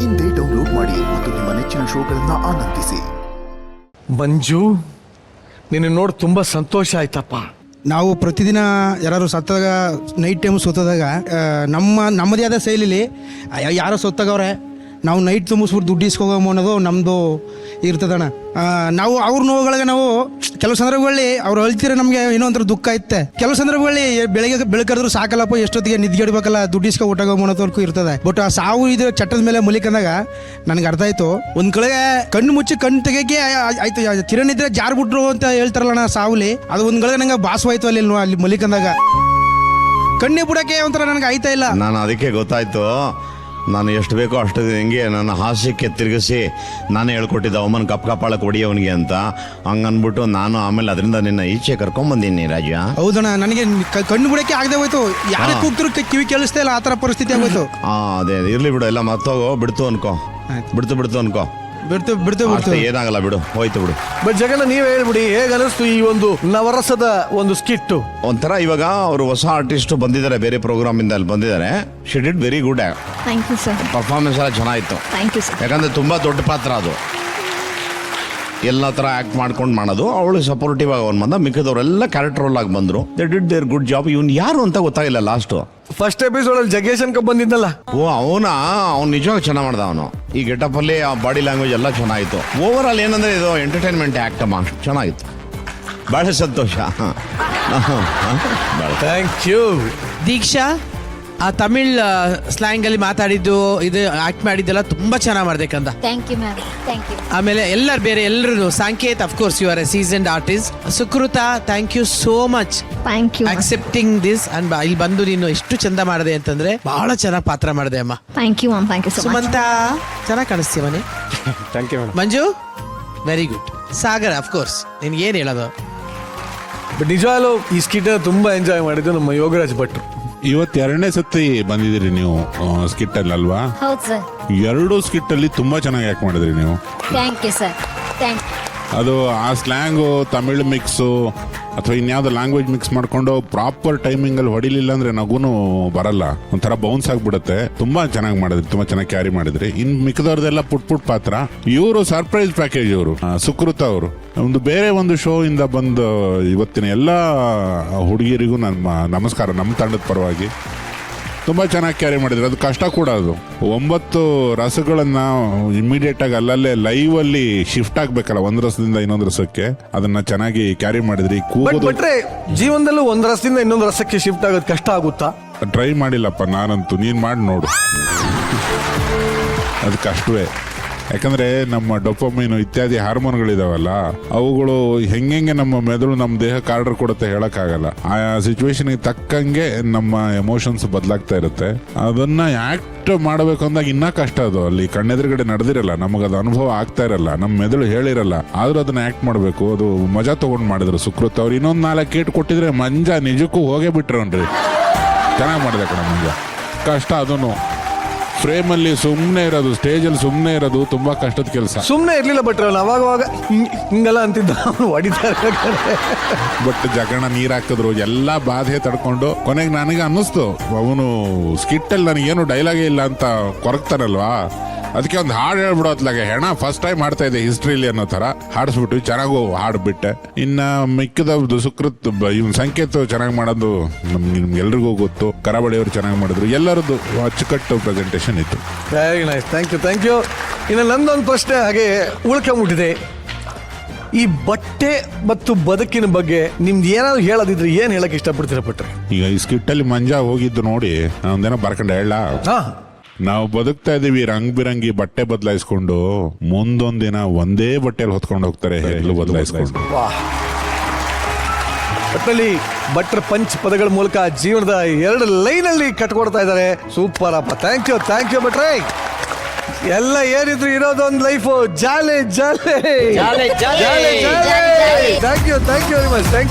ಇಂದೇ ಡೌನ್ಲೋಡ್ ಮಾಡಿ ಮತ್ತು ನಿಮ್ಮ ನೆಚ್ಚಿನ ಶೋಗಳನ್ನ ಆನಂದಿಸಿ. ಮಂಜು, ನಿನ್ನ ನೋಡಿ ತುಂಬ ಸಂತೋಷ ಆಯ್ತಪ್ಪ. ನಾವು ಪ್ರತಿದಿನ ಯಾರು ಸತ್ತಾಗ ನೈಟ್ ಟೈಮ್ ಸೋತದಾಗ ನಮ್ಮದೇ ಆದ ಶೈಲಿಲಿ ಯಾರೋ ಸತ್ತಾಗವ್ರೆ ನಾವು ನೈಟ್ ತುಂಬಿಸ್ಬಿಟ್ಟು ದುಡ್ಡು ಇಸ್ಕೋಗೋ ಅನ್ನೋದು ನಮ್ಮದು ಇರ್ತದಣ್ಣ. ನಾವು ಅವ್ರ ನೋವುಗಳಿಗೆ ನಾವು ಕೆಲವು ಸಂದರ್ಭಗಳಲ್ಲಿ ಅವ್ರು ಅಳ್ತೀರ ನಮಗೆ ಏನೋ ಒಂಥರ ದುಃಖ ಐತೆ. ಕೆಲವು ಸಂದರ್ಭಗಳಲ್ಲಿ ಬೆಳಕರಿದ್ರು ಸಾಕಲ್ಲಪ್ಪ, ಎಷ್ಟೊತ್ತಿಗೆ ನಿದ್ಗೆಡ್ಬೇಕಲ್ಲ, ದುಡ್ಡು ಇಸ್ಕೊ ಊಟಗೋ ಅನ್ನೋದವರೆಗೂ ಇರ್ತದೆ. ಬಟ್ ಆ ಸಾವು ಇದು ಚಟ್ಟದ ಮೇಲೆ ಮಲಿಕಂದಾಗ ನನಗೆ ಅರ್ಥ ಆಯ್ತು. ಒಂದ್ ಕಡೆ ಕಣ್ಣು ಮುಚ್ಚಿ ಕಣ್ಣು ತೆಗೆಕೆ ಆಯ್ತು, ತಿರನಿದ್ರೆ ಜಾರ್ ಬಿಟ್ರು ಅಂತ ಹೇಳ್ತಾರಲ್ಲಣ್ಣ ಸಾವುಲಿ, ಅದು ಒಂದ್ ಕಡೆ ನಂಗೆ ಬಾಸವಾಯ್ತು ಅಲ್ಲಿ ಮಲಿಕಂದಾಗ. ಕಣ್ಣಿ ಬಿಡಕ್ಕೆ ಒಂಥರ ನನಗೆ ಆಯ್ತಾ ಇಲ್ಲ. ನಾನು ಅದಕ್ಕೆ ಗೊತ್ತಾಯ್ತು, ನಾನು ಎಷ್ಟು ಬೇಕೋ ಅಷ್ಟು ಹಿಂಗೆ ನನ್ನ ಹಾಸ್ಯಕ್ಕೆ ತಿರುಗಿಸಿ ನಾನು ಹೇಳ್ಕೊಟ್ಟಿದ್ದೆ ಅವಮ್ಮನ ಕಪ್ಪಾಳಕ್ಕೆ ಹೊಡಿಯೋವನಿಗೆ ಅಂತ. ಹಂಗನ್ಬಿಟ್ಟು ನಾನು ಆಮೇಲೆ ಅದರಿಂದ ನಿನ್ನ ಈಚೆ ಕರ್ಕೊಂಬಂದೀನಿ ರಾಜ. ಹೌದಣ್ಣ, ನನಗೆ ಕಣ್ಣು ಬಿಡಕ್ಕೆ ಆಗದೆ ಹೋಯ್ತು. ಯಾರೇ ಕೂಗ್ತರು ಕಿವಿ ಕೇಳಿಸ್ತಾ ಇಲ್ಲ, ಆ ಥರ ಪರಿಸ್ಥಿತಿ ಆಗೋಯ್ತು. ಅದೇ ಇರ್ಲಿ ಬಿಡು, ಎಲ್ಲ ಮತ್ತೋಗೋ, ಬಿಡ್ತು ಅನ್ಕೋ, ಬಿಡ್ತು ಅನ್ಕೋ, ಬಿಡ್ತು ಏನಾಗಲ್ಲ ಬಿಡು, ಹೋಯ್ತು ಬಿಡು. ಬಟ್ ಜಗನ್ನ ನೀವೇ ಹೇಳ್ಬಿಡಿ, ಹೇಗೆ ಅನಿಸ್ತು ಈ ಒಂದು ನವರಸದ ಒಂದು ಸ್ಕಿಟ್ಟು? ಒಂಥರ ಇವಾಗ ಅವರು ಹೊಸ ಆರ್ಟಿಸ್ಟ್ ಬಂದಿದ್ದಾರೆ, ಬೇರೆ ಪ್ರೋಗ್ರಾಮ್ ಇಂದ ಅಲ್ಲಿ ಬಂದಿದ್ದಾರೆ. She did very good. Thank you sir. Performance ಎಲ್ಲ ಚೆನ್ನಾಗಿತ್ತು. Thank you sir. ಯಾಕಂದ್ರೆ ತುಂಬಾ ದೊಡ್ಡ ಪಾತ್ರ ಅದು, ಎಲ್ಲ ಥರ ಆ್ಯಕ್ಟ್ ಮಾಡ್ಕೊಂಡು ಮಾಡೋದು. ಅವಳು ಸಪೋರ್ಟಿವ್ ಆಗಿ ಅವ್ನು ಬಂದ, ಮಿಕ್ಕಿದವರೆಲ್ಲ ಕ್ಯಾರೆಕ್ಟರ್ ರೋಲ್ ಆಗಿ ಬಂದರು. They did their good job. ಇವ್ನು ಯಾರು ಅಂತ ಗೊತ್ತಾಗಿಲ್ಲ ಲಾಸ್ಟು. ಫಸ್ಟ್ ಎಪಿಸೋಡ್ ಅಲ್ಲಿ ಜಗ್ಗೇಶ್ ಅನ್ಕ ಬಂದಿದ್ದಲ್ಲ, ಅವ್ನು ನಿಜವಾಗಿ ಚೆನ್ನಾಗಿ ಮಾಡ್ದ. ಅವನು ಈ ಗೆಟಪ್ ಅಲ್ಲಿ ಆ ಬಾಡಿ ಲ್ಯಾಂಗ್ವೇಜ್ ಎಲ್ಲ ಚೆನ್ನಾಗಿತ್ತು. ಓವರ್ ಆಲ್ ಏನಂದ್ರೆ ಇದು ಎಂಟರ್ಟೈನ್ಮೆಂಟ್ ಆ್ಯಕ್ಟ್ ಅಮ್ಮ, ಚೆನ್ನಾಗಿತ್ತು. ಬಹಳ ಸಂತೋಷ. Thank you. ದೀಕ್ಷಾ, ಆ ತಮಿಳ್ ಸ್ಲ್ಯಾಂಗ್ ಅಲ್ಲಿ ಮಾತಾಡಿದ್ದು, ಇದು ಆಕ್ಟ್ ಮಾಡಿದ್ದೆಲ್ಲ ತುಂಬಾ ಚೆನ್ನಾಗಿ ಮಾಡ್ಬೇಕಂತ. Thank you ma'am, thank you. ಆಮೇಲೆ ಎಲ್ಲರೂ Sanket, of course you are a seasoned artist. Sukrutha, thank you so much thank you accepting this. And ಇಲ್ಲಿ ಬಂದು ನೀನು ಎಷ್ಟು ಚಂದ ಮಾಡಿದೆ ಅಂತಂದ್ರೆ ಬಹಳ ಚೆನ್ನಾಗಿ ಪಾತ್ರ ಮಾಡಿದೆ ಅಮ್ಮ. Thank you ma'am, thank you so much. Sumanta, ಚೆನ್ನಾಗಿ ಕಾಣಿಸ್ತೀಯ ಮನೆ. Thank you. Manju, very good. Sagar, of course ನಿನ್ಗೆ ಏನ್ ಹೇಳೋದು? ಬಟ್ ನಿಜವಾಗ್ಲೂ ಈ ಸ್ಕಿಟ್ ತುಂಬಾ ಎಂಜಾಯ್ ಮಾಡಿದ್ದು ನಮ್ಮ ಯೋಗರಾಜ್ ಭಟ್ರು. ಇವತ್ತು 2ನೇ ಸತಿ ಬಂದಿದ್ದೀರಿ ನೀವು ಸ್ಕಿಟ್ ಅಲ್ಲಿ ಅಲ್ವಾ? ಹೌದು ಸರ್. 2 ಸ್ಕಿಟ್ ಅಲ್ಲಿ ತುಂಬಾ ಚೆನ್ನಾಗಿ ಆಕ್ಟ್ ಮಾಡಿದ್ರಿ ನೀವು. Thank you sir, thank you. ಅದು ಆ ಸ್ಲ್ಯಾಂಗು, ತಮಿಳ್ ಮಿಕ್ಸು ಅಥವಾ ಇನ್ಯಾವುದೋ ಲ್ಯಾಂಗ್ವೇಜ್ ಮಿಕ್ಸ್ ಮಾಡ್ಕೊಂಡು ಪ್ರಾಪರ್ ಟೈಮಿಂಗ್ ಅಲ್ಲಿ ಹೊಡಿಲಿಲ್ಲ ಅಂದ್ರೆ ನಗುನು ಬರಲ್ಲ, ಒಂಥರ ಬೌನ್ಸ್ ಆಗ್ಬಿಡುತ್ತೆ. ತುಂಬಾ ಚೆನ್ನಾಗಿ ಮಾಡಿದ್ರಿ, ತುಂಬಾ ಚೆನ್ನಾಗಿ ಕ್ಯಾರಿ ಮಾಡಿದ್ರಿ. ಇನ್ ಮಿಕ್ಕದವ್ರದೆಲ್ಲ ಪುಟ್ ಪಾತ್ರ. ಇವರು ಸರ್ಪ್ರೈಸ್ ಪ್ಯಾಕೇಜ್. ಇವರು ಸುಕೃತ ಅವರು ಒಂದು ಬೇರೆ ಒಂದು ಶೋ ಇಂದ ಬಂದು ಇವತ್ತಿನ ಎಲ್ಲ ಹುಡುಗಿರಿಗೂ ನನ್ನ ನಮಸ್ಕಾರ, ನಮ್ಮ ತಂಡದ ಪರವಾಗಿ. ತುಂಬ ಚೆನ್ನಾಗಿ ಕ್ಯಾರಿ ಮಾಡಿದ್ರು. ಅದು ಕಷ್ಟ ಕೂಡ. ಅದು 9 ರಸಗಳನ್ನ ಇಮಿಡಿಯೇಟ್ ಆಗಿ ಅಲ್ಲಲ್ಲೇ ಲೈವ್ ಅಲ್ಲಿ ಶಿಫ್ಟ್ ಆಗ್ಬೇಕಲ್ಲ, ಒಂದು ರಸದಿಂದ ಇನ್ನೊಂದು ರಸಕ್ಕೆ, ಅದನ್ನ ಚೆನ್ನಾಗಿ ಕ್ಯಾರಿ ಮಾಡಿದ್ರಿ. ಬಟ್ರೆ ಜೀವನದಲ್ಲೂ ಒಂದು ರಸದಿಂದ ಇನ್ನೊಂದು ರಸಕ್ಕೆ ಶಿಫ್ಟ್ ಆಗೋದು ಕಷ್ಟ ಆಗುತ್ತಾ? ಟ್ರೈ ಮಾಡಿಲ್ಲಪ್ಪ ನಾನಂತೂ, ನೀನ್ ಮಾಡಿ ನೋಡು. ಅದು ಕಷ್ಟವೇ. ಯಾಕಂದ್ರೆ ನಮ್ಮ ಡೊಪಮೈನ್ ಇತ್ಯಾದಿ ಹಾರ್ಮೋನ್ಗಳಿದಾವಲ್ಲ, ಅವುಗಳು ಹೆಂಗೆ ನಮ್ಮ ಮೆದುಳು ನಮ್ಮ ದೇಹಕ್ಕೆ ಆರ್ಡರ್ ಕೊಡುತ್ತೆ ಹೇಳಕ್ಕಾಗಲ್ಲ. ಆ ಸಿಚುವೇಶನ್ಗೆ ತಕ್ಕಂಗೆ ನಮ್ಮ ಎಮೋಷನ್ಸ್ ಬದಲಾಗ್ತಾ ಇರುತ್ತೆ. ಅದನ್ನ ಆಕ್ಟ್ ಮಾಡಬೇಕು ಅಂದಾಗ ಇನ್ನ ಕಷ್ಟ. ಅದು ಅಲ್ಲಿ ಕಣ್ಣೆದುರುಗಡೆ ನಡೆದಿರಲ್ಲ, ನಮಗದು ಅನುಭವ ಆಗ್ತಾ ಇರಲ್ಲ, ನಮ್ಮ ಮೆದುಳು ಹೇಳಿರಲ್ಲ. ಆದ್ರೂ ಅದನ್ನ ಆಕ್ಟ್ ಮಾಡಬೇಕು. ಅದು ಮಜಾ ತಗೊಂಡ್ ಮಾಡಿದ್ರು ಸುಕೃತ್ ಅವ್ರು. ಇನ್ನೊಂದು 4 ಏಟು ಕೊಟ್ಟಿದ್ರೆ ಮಂಜ ನಿಜಕ್ಕೂ ಹೋಗೇ ಬಿಟ್ರನ್ರಿ. ಚೆನ್ನಾಗಿ ಮಾಡಿದೆ ಕಣ ಮಂಜ. ಕಷ್ಟ ಅದನ್ನು ಫ್ರೇಮಲ್ಲಿ ಸುಮ್ಮನೆ ಇರೋದು, ಸ್ಟೇಜಲ್ಲಿ ಸುಮ್ಮನೆ ಇರೋದು ತುಂಬಾ ಕಷ್ಟದ ಕೆಲಸ. ಸುಮ್ಮನೆ ಇರ್ಲಿಲ್ಲ ಭಟ್ರು, ಅವಾಗ ಹಿಂಗೆಲ್ಲ ಅಂತಿದ್ದ, ಅವನು ಹೊಡಿತಾರೆ. ಬಟ್ ಜಗಣ ನೀರ್ ಹಾಕಿದ್ರು, ಎಲ್ಲಾ ಬಾಧೆ ತಡ್ಕೊಂಡು ಕೊನೆಗೆ ನನಗೆ ಅನ್ನಿಸ್ತು, ಅವನು ಸ್ಕಿಟ್ ಅಲ್ಲಿ ನನಗೇನು ಡೈಲಾಗೇ ಇಲ್ಲ ಅಂತ ಕೊರಗ್ತಾನಲ್ವಾ, ಅದಕ್ಕೆ ಒಂದು ಹಾಡು ಹೇಳ್ಬಿಡೋ ಅತ್ಲಾಗೆ ಹೆಣ ಫಸ್ಟ್ ಟೈಮ್ ಮಾಡ್ತಾ ಇದೆ ಹಿಸ್ಟ್ರಿಲಿ ಅನ್ನೋ ತರ ಹಾಡಿಸ್ಬಿಟ್ಟು ಚೆನ್ನಾಗೂ ಹಾಡ್ಬಿಟ್ಟೆ. ಇನ್ನ ಮಿಕ್ಕದ ಸುಕೃತ್, ಇವ್ನ ಸಂಕೇತ ಚೆನ್ನಾಗಿ ಮಾಡೋದು ನಿಮ್ಗೆಲ್ರಿಗೂ ಗೊತ್ತು. ಕರಾವಳಿಯವರು ಚೆನ್ನಾಗಿ ಮಾಡಿದ್ರು. ಎಲ್ಲರದ್ದು ಅಚ್ಚುಕಟ್ಟು ಪ್ರೆಸೆಂಟೇಷನ್ ಇತ್ತು. Very nice, thank you, thank you. ಇನ್ನು ನಂದೊಂದು ಪ್ರಶ್ನೆ ಹಾಗೆ ಉಳ್ಕೊಂಬಿಟ್ಟಿದೆ. ಈ ಬಟ್ಟೆ ಮತ್ತು ಬದುಕಿನ ಬಗ್ಗೆ ನಿಮ್ದು ಏನಾದ್ರು ಹೇಳೋದಿದ್ರೆ ಏನ್ ಹೇಳಕ್ ಇಷ್ಟಪಡ್ತೀರ ಭಟ್ರೆ? ಈಗ ಈ ಸ್ಕಿಟ್ ಅಲ್ಲಿ ಮಂಜಾ ಹೋಗಿದ್ದು ನೋಡಿ ಒಂದೇನೋ ಬರ್ಕೊಂಡು ಹೇಳ, ನಾವು ಬದುಕ್ತಾ ಇದೀವಿ ರಂಗ್ ಬಿರಂಗಿ ಬಟ್ಟೆ ಬದಲಾಯಿಸ್ಕೊಂಡು, ಮುಂದೊಂದಿನ ಒಂದೇ ಬಟ್ಟೆಯಲ್ಲಿ ಹೊತ್ಕೊಂಡು ಹೋಗ್ತಾರೆ ಎಲ್ಲೂ ಬದಲಾಯಿಸ್ಕೊಂಡು. ಒಟ್ಟಲ್ಲಿ ಭಟ್ರ ಪಂಚ್ ಪದಗಳ ಮೂಲಕ ಜೀವನದ 2 ಲೈನಲ್ಲಿ ಕಟ್ಕೊಡ್ತಾ ಇದ್ದಾರೆ. ಸೂಪರ್ ಅಪ್ಪ, ಥ್ಯಾಂಕ್ ಯು, ಥ್ಯಾಂಕ್ ಯು ಭಟ್ರೆ. ಎಲ್ಲ ಏನಿದ್ರು ಇರೋದೊಂದು ಲೈಫು, ಜಾಲೆ ಜಾಲೆ. Thank you, thank you very much. Thank you.